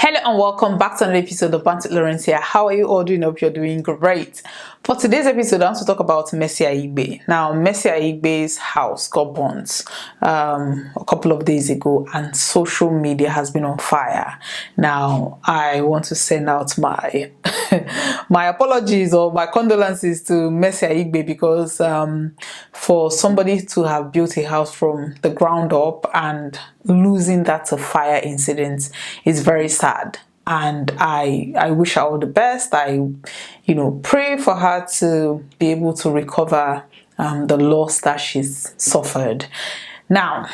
Hello and welcome back to another episode of Bantz with Lawrencia. How are you all doing? Hope you're doing great. For today's episode, I want to talk about Aigbe. Now, Aigbe's house got burnt a couple of days ago, and social media has been on fire. Now, I want to send out my my apologies or my condolences to Aigbe because for somebody to have built a house from the ground up and losing that to fire incident is very sad. And I wish her all the best. I pray for her to be able to recover the loss that she's suffered. Now,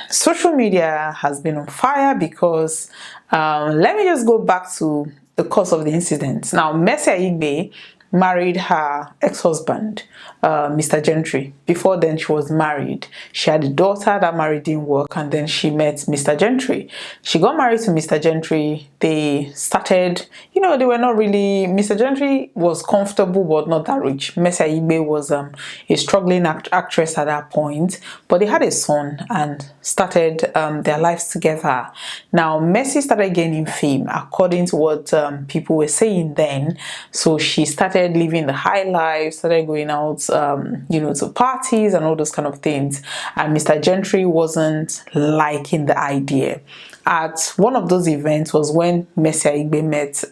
social media has been on fire because let me just go back to the cause of the incident. Now, Aigbe married her ex-husband, Mr. Gentry. Before then, she was married. She had a daughter. That marriage didn't work, and then she met Mr. Gentry. She got married to Mr. Gentry. They started, they were not really, Mr. Gentry was comfortable but not that rich. Aigbe was a struggling actress at that point, but they had a son and started their lives together. Now, Mercy started gaining fame according to what people were saying then. So she started living the high life, started going out, to parties and all those kind of things. And Mr. Gentry wasn't liking the idea. At one of those events was when Aigbe met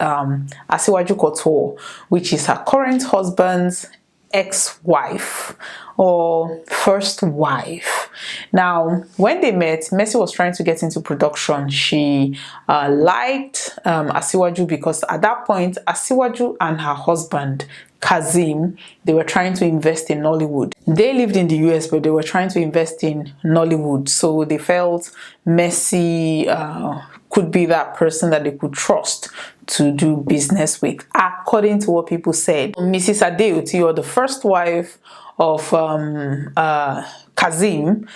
Asiwaju Kotor, which is her current husband's ex-wife or first wife. Now, when they met, Mercy was trying to get into production. She liked Asiwaju because at that point, Asiwaju and her husband, Kazim, they were trying to invest in Nollywood. They lived in the US, but they were trying to invest in Nollywood. So they felt Mercy could be that person that they could trust to do business with, according to what people said. Mrs. Adeoti, or the first wife of Kazim,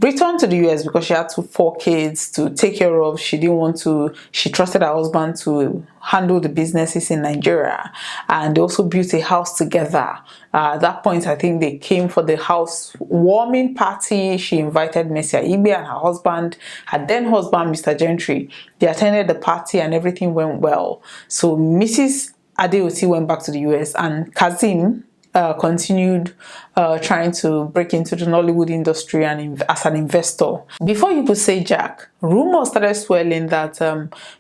returned to the US because she had 4 kids to take care of. She didn't want to, she trusted her husband to handle the businesses in Nigeria, and they also built a house together. At that point, I think they came for the house warming party. She invited Aigbe and her husband, her then husband, Mr. Gentry. They attended the party and everything went well. So Mrs. Adeoti went back to the US, and Kazim continued trying to break into the Nollywood industry and as an investor. Before you could say Jack, rumors started swirling that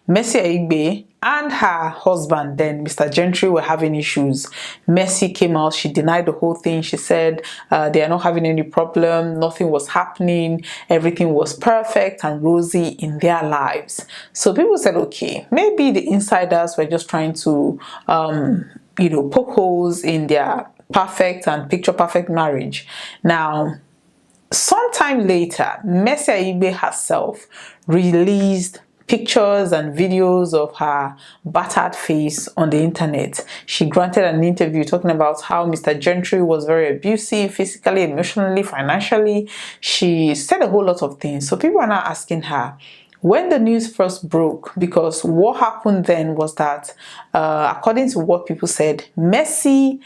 Aigbe and her husband, then Mr. Gentry, were having issues. Mercy came out, she denied the whole thing. She said they are not having any problem, nothing was happening, everything was perfect and rosy in their lives. So people said, okay, maybe the insiders were just trying to poke holes in their perfect and picture perfect marriage. Now, sometime later, Aigbe herself released pictures and videos of her battered face on the internet. She granted an interview talking about how Mr. Gentry was very abusive, physically, emotionally, financially. She said a whole lot of things. So people are now asking her, when the news first broke, because what happened then was that, according to what people said, Mercy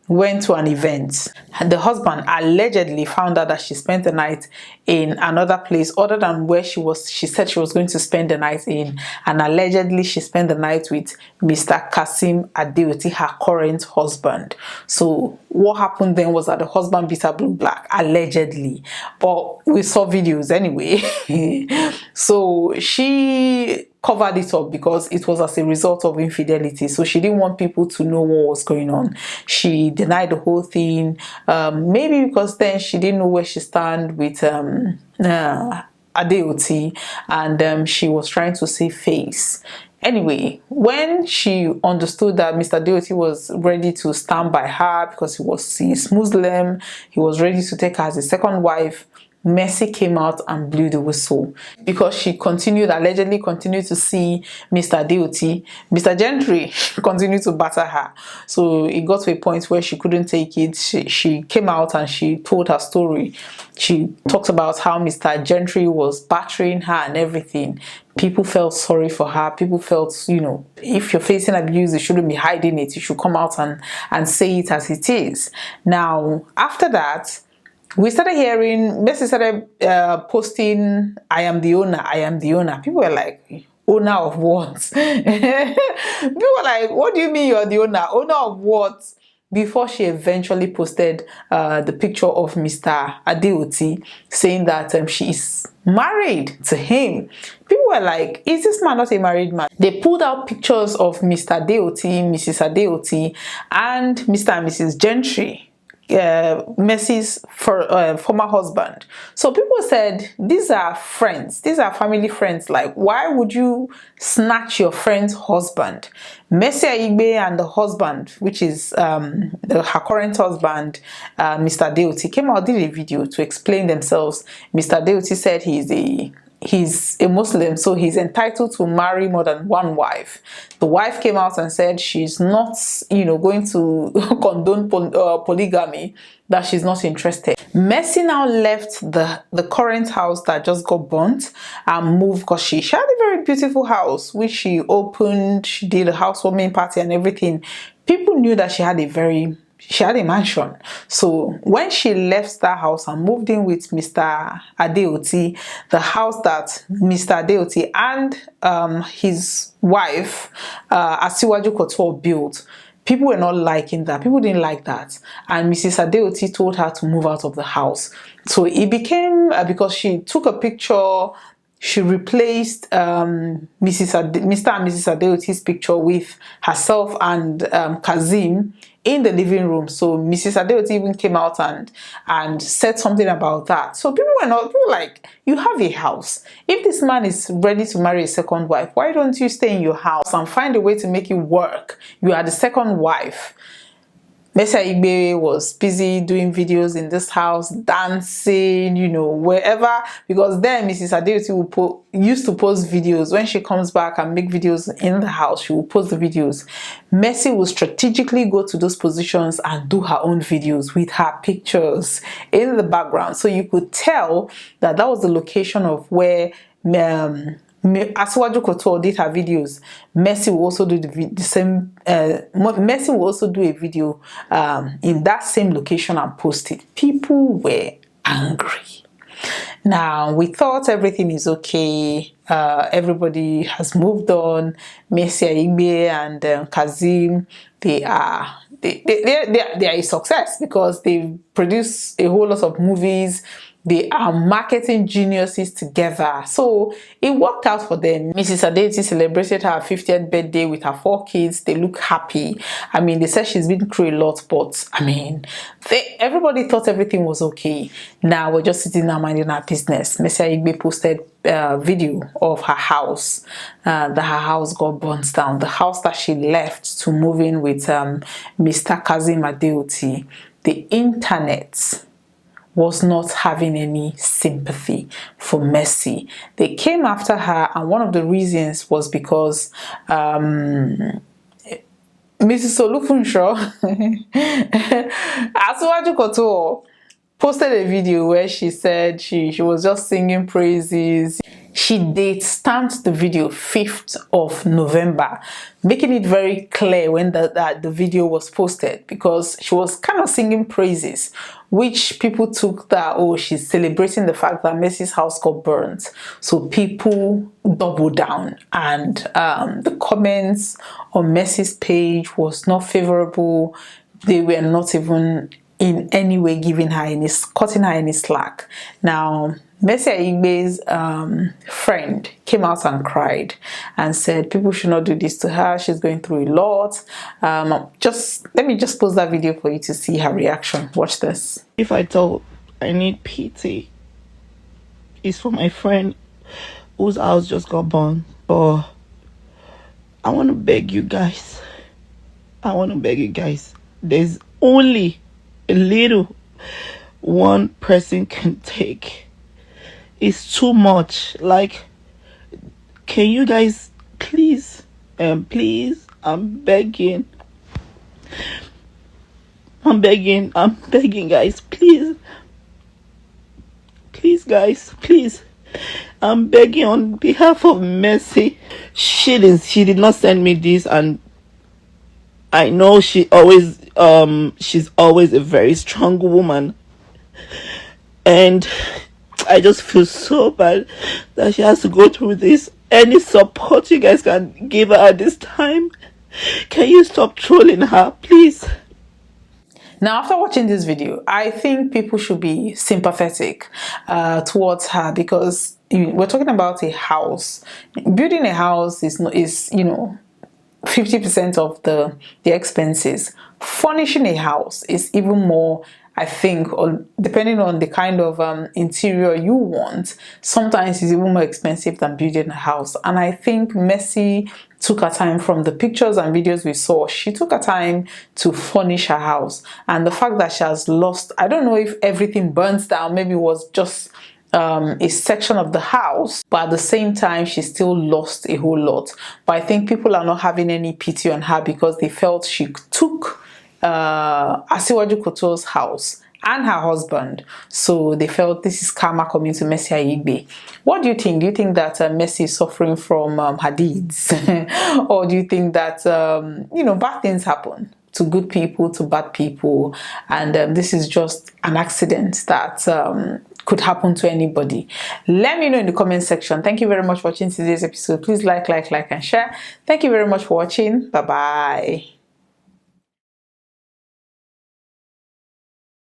went to an event, and the husband allegedly found out that she spent the night in another place other than where she said she was going to spend the night in, and allegedly she spent the night with Mr. Kasim Adeoti, her current husband. So what happened then was that the husband beat her blue black, allegedly, but we saw videos anyway. So she covered it up because it was as a result of infidelity. So she didn't want people to know what was going on. She denied the whole thing, maybe because then she didn't know where she stand with Adeoti, and she was trying to save face. Anyway, when she understood that Mr. Adeoti was ready to stand by her because he's Muslim, he was ready to take her as a second wife, Mercy came out and blew the whistle because she allegedly continued to see Mr. Adeoti. Mr. Gentry continued to batter her. So it got to a point where she couldn't take it. She came out and she told her story. She talked about how Mr. Gentry was battering her and everything. People felt sorry for her. People felt, if you're facing abuse, you shouldn't be hiding it. You should come out and say it as it is. Now, after that, we started hearing, Mercy started posting, I am the owner, I am the owner. People were like, owner of what? People were like, what do you mean you're the owner? Owner of what? Before she eventually posted the picture of Mr. Adeoti, saying that she is married to him. People were like, is this man not a married man? They pulled out pictures of Mr. Adeoti, Mrs. Adeoti, and Mr. and Mrs. Gentry, Mercy's former husband. So people said, these are friends, these are family friends. Like, why would you snatch your friend's husband? Mercy Aigbe and the husband, which is her current husband, Mr. Adeoti, came out, did a video to explain themselves. Mr. Adeoti said he's a Muslim, so he's entitled to marry more than one wife. The wife came out and said she's not, going to condone polygamy, that she's not interested. Mercy now left the current house that just got burnt and moved, because she had a very beautiful house, which she opened, she did a housewarming party and everything. People knew that she had a mansion. So when she left that house and moved in with Mr. Adeoti, the house that Mr. Adeoti and his wife, Asiwaju Couture, built, people were not liking that. People didn't like that. And Mrs. Adeoti told her to move out of the house. So it became, because she took a picture, she replaced Mr. and Mrs. Adeoti's picture with herself and Kazim in the living room. So Mrs. Adeoti even came out and said something about that. So people were like, you have a house. If this man is ready to marry a second wife, why don't you stay in your house and find a way to make it work? You are the second wife. Mercy Aigbe was busy doing videos in this house, dancing, wherever, because then Mrs. Adeoti used to post videos. When she comes back and make videos in the house, she will post the videos. Mercy will strategically go to those positions and do her own videos with her pictures in the background. So you could tell that was the location of where Asiwaju Couture did her videos. Mercy will also do the same. Mercy will also do a video in that same location and post it. People were angry. Now, we thought everything is okay. Everybody has moved on. Mercy Aigbe and Kazim, they are a success, because they produce a whole lot of movies. They are marketing geniuses together. So it worked out for them. Mrs. Adeoti celebrated her 50th birthday with her 4 kids. They look happy. I mean, they said she's been through a lot, but I mean, everybody thought everything was okay. Now we're just sitting there minding our business. Mercy Aigbe posted a video of her house, that her house got burnt down. The house that she left to move in with Mr. Kazim Adeoti. The internet was not having any sympathy for Mercy. They came after her, and one of the reasons was because Mrs. Olufunsho, Asiwaju Couture, posted a video where she said she was just singing praises. She date stamped the video 5th of November, making it very clear when the video was posted, because she was kind of singing praises, which people took that, oh, she's celebrating the fact that Mercy's house got burnt. So people doubled down, and the comments on Mercy's page was not favorable. They were not even in any way cutting her any slack. Now, Mercy Aigbe's friend came out and cried and said people should not do this to her. She's going through a lot. Let me just post that video for you to see her reaction. Watch this. If I thought I need pity, it's for my friend whose house just got burned. But I want to beg you guys. There's only a little one person can take. It's too much. Like, can you guys please, I'm begging, guys, please, guys, please, I'm begging on behalf of Mercy. She did not send me this, and I know she's always a very strong woman, and I just feel so bad that she has to go through this. any support you guys can give her at this time. Can you stop trolling her, please? Now, after watching this video, I think people should be sympathetic towards her, because we're talking about a house. Building a house is 50% of the expenses. Furnishing a house is even more, I think, or depending on the kind of interior you want, sometimes it's even more expensive than building a house. And I think Mercy took her time. From the pictures and videos we saw, she took her time to furnish her house. And the fact that she has lost, I don't know if everything burns down, maybe it was just a section of the house, but at the same time she still lost a whole lot. But I think people are not having any pity on her, because they felt she took Asiwaju Koto's house and her husband, so they felt this is karma coming to Mercy Aigbe. What do you think? Do you think that Mercy is suffering from her deeds? Or do you think that bad things happen to good people, to bad people, and this is just an accident that could happen to anybody? Let me know in the comment section. Thank you very much for watching today's episode. Please like and share. Thank you very much for watching. Bye bye.